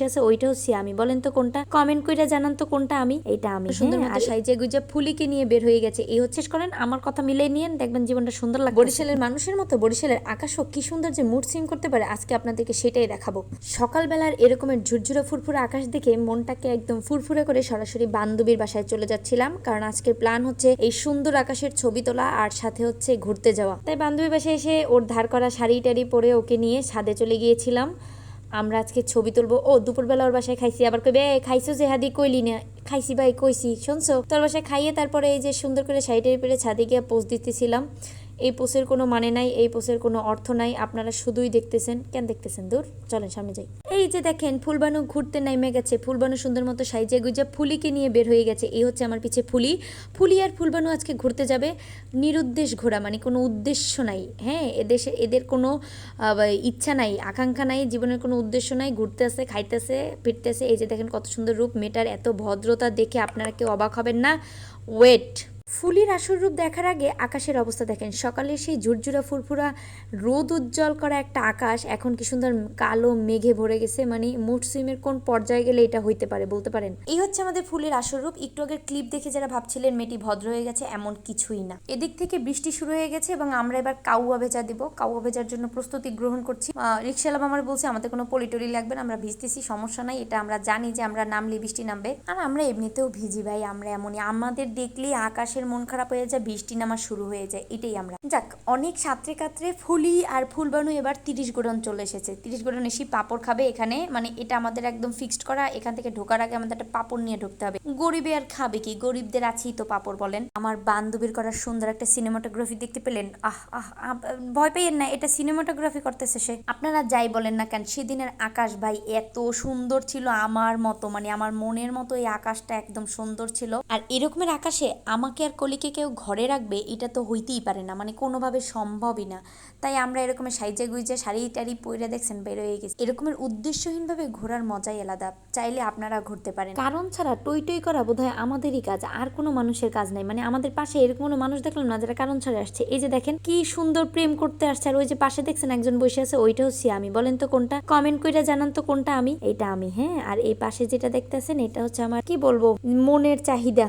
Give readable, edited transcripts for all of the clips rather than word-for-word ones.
আছে ওইটা হচ্ছে আমি, বলেন তো কোনটা, কমেন্ট কইরা জানান তো কোনটা আমি। এটা আমি সুন্দর মতো সাইজে গুজে ফুলিকে নিয়ে বের হয়ে গেছে। এই হচ্ছে করেন আমার কথা মিলিয়ে নিয়েন, দেখবেন জীবনটা সুন্দর লাগবে। বরিশালের মানুষের মতো বরিশালের আকাশও কি সুন্দর যে মুড সুইং করতে পারে, আজকে আপনাদেরকে সেটাই দেখাবো। সকালবেলার এরকমের ঝুরঝুরা ফুরফুরা আকাশ দেখে মনটাকে একদম ফুরফুরে করে সরাসরি বান্ধবীর বাসায় চলে যাচ্ছিলাম, কারণ আজকের প্ল্যান হচ্ছে এই সুন্দর আকাশের ছবি তোলা আর সাথে হচ্ছে ঘুরতে যাওয়া। তাই বান্ধবীর বাসায় এসে ওর ধার করা শাড়ি টাড়ি পরে ওকে নিয়ে ছাদে চলে গিয়েছিলাম। আমরা আজকে ছবি তুলবো। ও দুপুরবেলা ওর বাসায় খাইছি, আবার কইবে খাইছো যে হাদি কইলি না, খাইছি ভাই কইছি শুনছো তোর বাসায় খাইয়ে তারপরে এই যে সুন্দর করে শাড়িটারি পেরে ছাদে গিয়ে পোজ দিতেছিলাম। এই পোসের কোনো মানে নাই, এই পোসের কোনো অর্থ নাই, আপনারা শুধুই দেখতেছেন। কেন দেখতেছেন, দূর চলেন সামনে যাই। এই যে দেখেন ফুলবানু ঘুরতে নেমে গেছে, ফুলবানু সুন্দর মতো সাইজে গুজে ফুলিকে নিয়ে বের হয়ে গেছে। এই হচ্ছে আমার পিছে ফুলি। ফুলি আর ফুলবানু আজকে ঘুরতে যাবে, নিরুদ্দেশ ঘোরা, মানে কোনো উদ্দেশ্য নাই। হ্যাঁ, এদের কোনো ইচ্ছা নাই, আকাঙ্ক্ষা নাই, জীবনের কোনো উদ্দেশ্য নাই, ঘুরতে আসে খাইতেছে ফিরতেছে। এই যে দেখেন কত সুন্দর রূপ, মেয়েটার এত ভদ্রতা দেখে আপনারা কেউ অবাক হবেন না। ওয়েট, ফুলির আসল রূপ দেখার আগে আকাশের অবস্থা দেখেন। সকালে সেই ঝুরঝুরা ফুরফুরা রোদ উজ্জ্বল করা একটা আকাশ এখন কি সুন্দর কালো মেঘে ভরে গেছে, মানে মুড সুইমের কোন পর্যায়ে গেলে এটা হইতে পারে বলতে পারেন। এই হচ্ছে আমাদের ফুলের আসল রূপ। একটু আগের ক্লিপ দেখে যারা ভাবছিলেন মেয়েটি ভদ্র হয়ে গেছে, এমন কিছুই না। এদিক থেকে বৃষ্টি শুরু হয়ে গেছে এবং আমরা এবার কাউয়া ভেজা দিব। কাউয়া ভেজার জন্য প্রস্তুতি গ্রহণ করছি। রিক্সাওয়ালা আমার বলছে আমাদের কোনো পলিটরি লাগবে না, আমরা ভিজতেছি, সমস্যা নাই, এটা আমরা জানি যে আমরা নামলে বৃষ্টি নামবে, আর আমরা এমনিতেও ভিজি ভাই, আমরা এমনই, আমাদের দেখলেই আকাশের মন খারাপ হয়ে যায়, বৃষ্টি নামা শুরু হয়ে যায়, এটাই আমরা। যাক, অনেক সাঁতরে কাতরে ফুলি আর ফুলবানু এবার 30 গোডন চলে এসেছে। 30 গোডন এসে পাপড় খাবে এখানে, মানে এটা আমাদের একদম ফিক্সড করা। এখান থেকে ঢোকার আগে আমাদের একটা পাপড় নিয়ে ঢুকতে হবে। গরিবে আর খাবে কি, গরিবদের আছেই তো পাপড় বলেন। আমার বান্ধবীর করার সুন্দর একটা সিনেমাটোগ্রাফি দেখতে পেলেন। ভয় পেয়েন না, এটা সিনেমাটোগ্রাফি করতেছে সে। আপনারা যাই বলেন না কেন, সেদিনের আকাশ ভাই এত সুন্দর ছিল, আমার মতো, মানে আমার মনের মতো এই আকাশটা একদম সুন্দর ছিল। আর এরকমের আকাশে আমাকে আর কলিকে কেউ ঘরে রাখবে, এটা তো হইতেই পারে না, মানে কোনোভাবে সম্ভবই না। তাই আমরা এরকমের সাইজে গুইজে শাড়ি টাড়ি পরে দেখছেন বের হয়ে গেছি। এরকমের উদ্দেশ্যহীনভাবে ঘোরার মজাই আলাদা, চাইলে আপনারা ঘুরতে পারেন। কারণ ছাড়া টই টই করা বোধহয় আমাদেরই কাজ, আর কোনো মানুষের কাজ নাই। মানে আমাদের পাশে এরকম কোনো মানুষ দেখলাম না যারা কারণ ছাড়া আসছে। এই যে দেখেন কি সুন্দর প্রেম করতে আসছে, আর ওই যে পাশে দেখছেন একজন বসে আছে, ওইটা হচ্ছে আমি, বলেন তো কোনটা, কমেন্ট কইরা জানান তো কোনটা আমি। এটা আমি, হ্যাঁ। আর এই পাশে যেটা দেখতেছেন এটা হচ্ছে আমার, কি বলবো, মনের চাহিদা।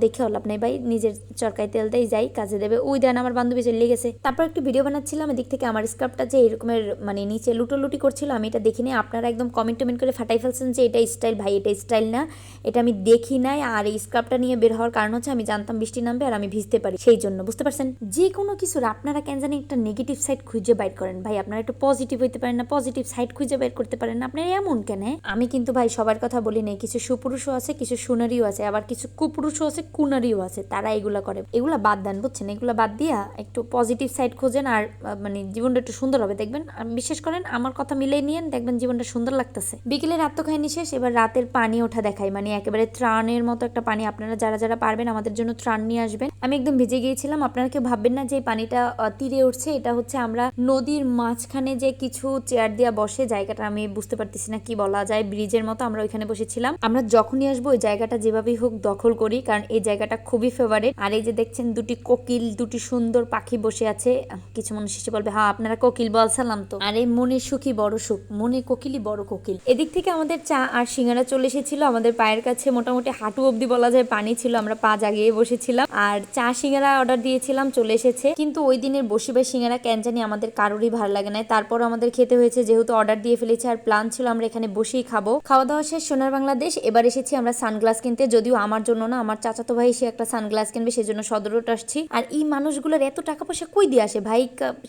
দেখে লাভ নাই ভাই, নিজের চরকায় তেল দেয়, যাই কাজে দেবে। ওই দেন আমার বান্ধবী চলে গেছে। তারপর একটু ভিডিও বানাচ্ছিলাম, এদিক থেকে আমার স্কার্ফটা যে এরকমের মানে নিচে লুটোলুটি করছিল, আমি এটা দেখি নাই। আপনারা একদম কমেন্ট করে ফাটাই ফেলছেন যে এটা স্টাইল। ভাই এটা স্টাইল না, এটা আমি দেখি নাই। আর এই স্কার্ফটা নিয়ে বের হওয়ার কারণ হচ্ছে আমি জানতাম বৃষ্টি নামবে আর আমি ভিজতে পারি, সেই জন্য, বুঝতে পারছেন। যে কোনো কিছুর আপনারা কেন জানি একটা নেগেটিভ সাইড খুঁজে বাইর করেন ভাই, আপনারা একটু পজিটিভ হইতে পারেন না, পজিটিভ সাইড খুঁজে বাইর করতে পারেন না, আপনারা এমন কেন? আমি কিন্তু ভাই সবার কথা বলি নাই, কিছু সুপুরুষও আছে, কিছু সুনারিও আছে, আবার কিছু কুপুরুষও আছে, কুনারিও আছে, তারা এগুলা করে। এগুলা বাদ দেন, বুঝছেন, এগুলা বাদ দিয়া একটু পজিটিভ সাইড খোঁজেন, আর মানে জীবনটা একটু সুন্দর হবে দেখবেন। বিশেষ করেন আমার কথা মিলিয়ে নিয়েন, দেখবেন জীবনটা সুন্দর লাগতেছে। বিকেলে রাত তো খাইনি শেষ, এবার রাতের পানি ওঠা দেখাই, মানে একেবারে ত্রাণের মতো একটা পানি। আপনারা যারা যারা পারবেন আমাদের জন্য ত্রাণ নিয়ে আসবেন। আমি একদম ভিজে গিয়েছিলাম, আপনারা কেউ ভাববেন না যে এই পানিটা তীরে উঠছে। এটা হচ্ছে আমরা নদীর মাঝখানে যে কিছু চেয়ার দিয়া বসে জায়গাটা, আমি বুঝতে পারতেছি না কি বলা যায়, ব্রিজের মতো, আমরা ওইখানে বসেছিলাম। আমরা যখনই আসবো ওই জায়গাটা যেভাবেই হোক দখল করি, কারণ এই জায়গাটা খুবই ফেভারিট। আর এই যে দেখছেন দুটি কোকিল, দুটি সুন্দর পাখি বসে আছে। কিছু মানুষ এসে বলবে হ্যাঁ আপনারা কোকিল বলছিলাম তো, আর এই মনে সুখী বড় সুখ, মনে কোকিলই বড় কোকিল। এদিক থেকে আমাদের চা আর সিঙ্গারা চলে এসেছিল। আমাদের পায়ের কাছে মোটামুটি হাঁটু অব্দি বলা যায় পানি ছিল, আমরা পা জাগিয়ে বসেছিলাম। আর চা সিঙ্গারা অর্ডার দিয়েছিলাম, চলে এসেছে। কিন্তু ওই দিনের বসিবাই সিঙ্গারা কেন জানি আমাদের কারোরই ভালো লাগে না, তারপর আমাদের খেতে হয়েছে, যেহেতু অর্ডার দিয়ে ফেলেছে আর প্ল্যান ছিল আমরা এখানে বসেই খাবো। খাওয়া দাওয়া শেষ, সোনার বাংলাদেশ। এবার এসেছি আমরা সানগ্লাস কিনতে, যদিও আমার জন্য না, আমার চাচাতো ভাই সে একটা সানগ্লাস কিনবে, সেজন্য সদর রোড আসছি। আর এই মানুষগুলোর এত টাকা পয়সা কই দিয়ে আসে ভাই?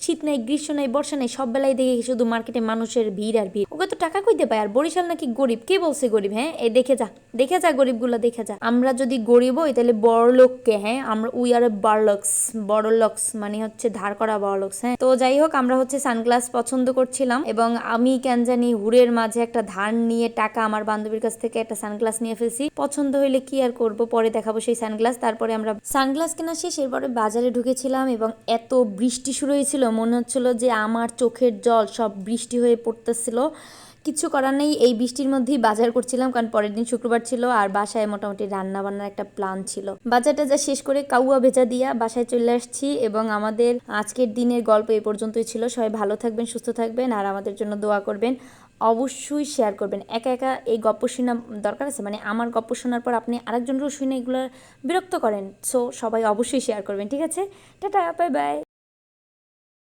শীত নাই, গ্রীষ্ম নাই, বর্ষা নাই, সব বেলায় দেখি শুধু মার্কেটে মানুষের ভিড় আর ভিড়। ওকে তো টাকা কই দিয়ে পায়? আর বরিশাল নাকি গরিব? কে বলছে গরিব? হ্যাঁ, এই দেখে যা, দেখে যা গরিবগুলো, দেখে যা। আমরা যদি গরিব হই তাহলে বড় লোককে, হ্যাঁ আমরা উই আর বড় লক্স, মানে হচ্ছে ধার করা বড় লোকস। হ্যাঁ, তো যাই হোক, আমরা হচ্ছে সানগ্লাস পছন্দ করছিলাম এবং আমি কেন জানি হুড়ের মাঝে একটা ধার নিয়ে টাকা আমার বান্ধবীর কাছ থেকে একটা সানগ্লাস নিয়ে ফেলছি। পছন্দ হইলে কি আর করব, পরে দেখাবো সেই সানগ্লাস। তারপরে আমরা সানগ্লাস কেনা শেষ, এরপরে বাজারে ঢুকেছিলাম এবং এত বৃষ্টি শুরু হয়েছিল, মনে হচ্ছিল যে আমার চোখের জল সব বৃষ্টি হয়ে পড়তেছিল। কিছু করার নেই, এই বৃষ্টির মধ্যেই বাজার করছিলাম, কারণ পরের দিন শুক্রবার ছিল আর বাসায় মোটামুটি রান্না বান্নার একটা প্ল্যান ছিল। বাজারটা যা শেষ করে কাউয়া ভেজা দিয়া বাসায় চলে আসছি এবং আমাদের আজকের দিনের গল্প এই পর্যন্তই ছিল। সবাই ভালো থাকবেন, সুস্থ থাকবেন আর আমাদের জন্য দোয়া করবেন। অবশ্যই শেয়ার করবেন। একা একা এই গপ্প শোনা দরকার আছে? মানে আমার গপ্প শোনার পর আপনি আরেকজনেরও শুনে এগুলো বিরক্ত করেন। সো সবাই অবশ্যই শেয়ার করবেন, ঠিক আছে? Tata, bye bye.